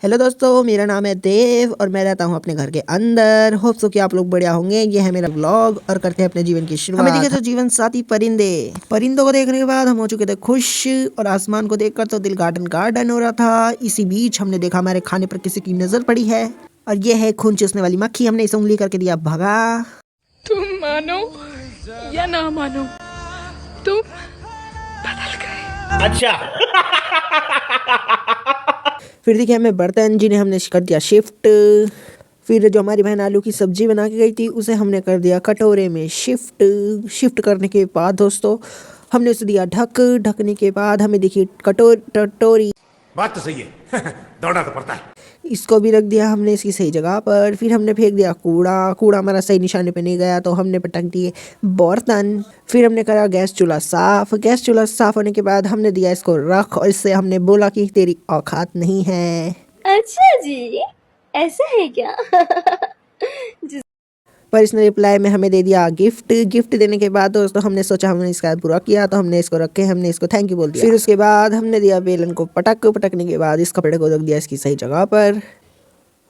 Hello दोस्तों, मेरा नाम है देव और मैं रहता हूँ अपने घर के अंदर। होप सो कि आप लोग बढ़िया होंगे। ये है मेरा व्लॉग और करते हैं अपने जीवन की शुरुआत। हमें दिखे तो जीवन साथी परिंदों को देखने के बाद हम हो चुके थे खुश और आसमान को देखकर तो दिल गार्डन गार्डन हो रहा था। इसी बीच हमने देखा हमारे खाने पर किसी की नजर पड़ी है और ये है खून चूसने वाली मक्खी। हमने इसे उंगली करके दिया भगा। तुम मानो या ना मानो, तुम बदल गए। अच्छा। फिर दिखे हमें बर्तन जिन्हें हमने कर दिया शिफ्ट। फिर जो हमारी बहन आलू की सब्जी बना के गई थी उसे हमने कर दिया कटोरे में शिफ्ट करने के बाद दोस्तों हमने उसे दिया ढकने के बाद हमें दिखी कटोरी। बात तो सही है। दौड़ना तो पड़ता है। इसको भी रख दिया हमने इसकी सही जगह पर। फिर हमने फेंक दिया कूड़ा हमारा सही निशाने पे नहीं गया तो हमने पटक दिए बर्तन। फिर हमने करा गैस चूल्हा साफ होने के बाद हमने दिया इसको रख और इससे हमने बोला कि तेरी औकात नहीं है। अच्छा जी, ऐसा है क्या? पर इसने रिप्लाई में हमें दे दिया गिफ्ट देने के बाद दोस्तों हमने सोचा हमने इसका बुरा किया तो हमने इसको रखे, हमने इसको थैंक यू बोल दिया। फिर उसके बाद हमने दिया बेलन को पटकने के बाद इस कपड़े को रख दिया इसकी सही जगह पर।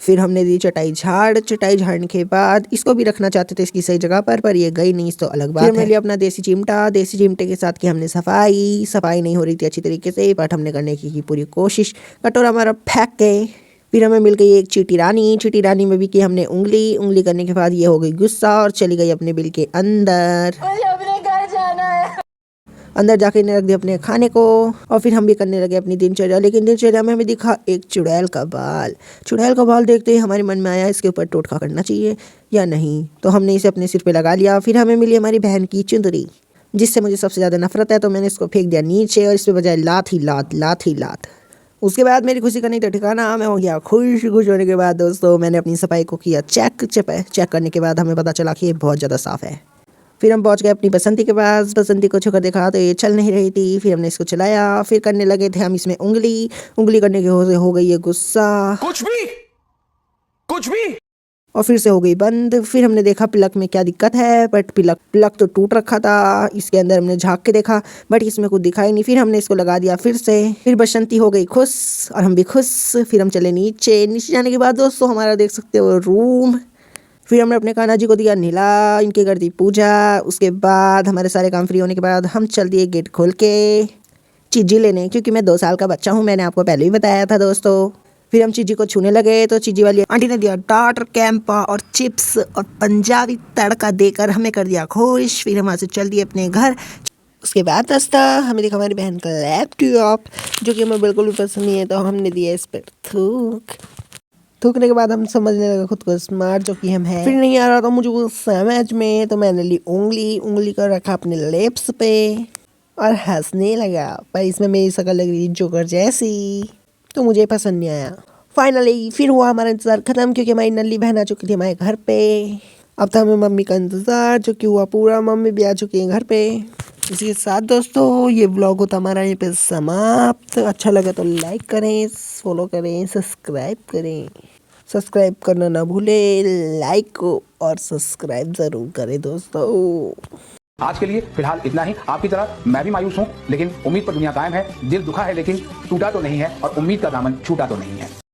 फिर हमने दी चटाई झाड़ने के बाद इसको भी रखना चाहते थे इसकी सही जगह पर ये गई नहीं, इस तो अलग बात है। हमने लिया अपना देसी चिमटे के साथ की हमने सफाई नहीं हो रही थी अच्छी तरीके से, बट हमने करने की पूरी कोशिश। कटोरा हमारा फेंक गए। फिर हमें मिल गई एक चीटी रानी में भी की हमने उंगली करने के बाद ये हो गई गुस्सा और चली गई अपने बिल के अंदर। मुझे अपने घर जाना है। अंदर जाके रख दिया अपने खाने को और फिर हम भी करने लगे अपनी दिनचर्या। लेकिन दिनचर्या में हमें दिखा एक चुड़ैल का बाल देखते ही हमारे मन में आया इसके ऊपर टोटका करना चाहिए या नहीं, तो हमने इसे अपने सिर पे लगा लिया। फिर हमें मिली हमारी बहन की चुंदरी जिससे मुझे सबसे ज़्यादा नफरत है, तो मैंने इसको फेंक दिया नीचे और इस पे बजाय लात ही लात। उसके बाद मेरी खुशी का नहीं था ठिकाना। मैं हो गया खुश होने के बाद दोस्तों मैंने अपनी सफाई को किया चेक करने के बाद हमें पता चला कि ये बहुत ज़्यादा साफ़ है। फिर हम पहुंच गए अपनी बसंती के पास। बसंती को छूकर देखा तो ये चल नहीं रही थी। फिर हमने इसको चलाया। फिर करने लगे थे हम इसमें उंगली करने के हो गई ये गुस्सा कुछ भी और फिर से हो गई बंद। फिर हमने देखा प्लग में क्या दिक्कत है, बट प्लग तो टूट रखा था। इसके अंदर हमने झाँक के देखा बट इसमें कुछ दिखाई नहीं। फिर हमने इसको लगा दिया फिर से। फिर बसंती हो गई खुश और हम भी खुश। फिर हम चले नीचे जाने के बाद दोस्तों हमारा देख सकते हो रूम। फिर हमने अपने कान्हा जी को दिया नीला, इनकी कर दी पूजा। उसके बाद हमारे सारे काम फ्री होने के बाद हम चल दिए गेट खोल के चीजी लेने, क्योंकि मैं 2 साल का बच्चा हूँ, मैंने आपको पहले ही बताया था दोस्तों। फिर हम चीजी को छूने लगे तो चीजी वाली आंटी ने दिया टाटर कैंपा और चिप्स और पंजाबी तड़का देकर हमें कर दिया खुश। फिर हम वहाँ से चल दिए अपने घर। उसके बाद दोस्तों हमें देखा हमारी बहन का लैपटॉप जो कि हमें बिल्कुल भी पसंद नहीं है, तो हमने दिया इस पर थूकने के बाद हम समझने लगे खुद को स्मार्ट जो कि हम हैं। फिर नहीं आ रहा था मुझे वो समझ में, तो मैंने ली उंगली को रखा अपने लिप्स पे और हंसने लगा। पर इसमें मेरी शक्ल लग रही जोकर जैसी, तो मुझे पसंद नहीं आया। फाइनली फिर हुआ हमारा इंतज़ार ख़त्म, क्योंकि हमारी नल्ली बहन आ चुकी थी हमारे घर पे। अब था हमें मम्मी का इंतज़ार जो कि हुआ पूरा। मम्मी भी आ चुकी है घर पे। इसी के साथ दोस्तों ये व्लॉग होता हमारा यहीं पे समाप्त। अच्छा लगा तो लाइक करें, फॉलो करें, सब्सक्राइब करना ना भूलें। लाइक और सब्सक्राइब ज़रूर करें दोस्तों। आज के लिए फिलहाल इतना ही। आपकी तरह मैं भी मायूस हूँ, लेकिन उम्मीद पर दुनिया कायम है। दिल दुखा है लेकिन टूटा तो नहीं है और उम्मीद का दामन छूटा तो नहीं है।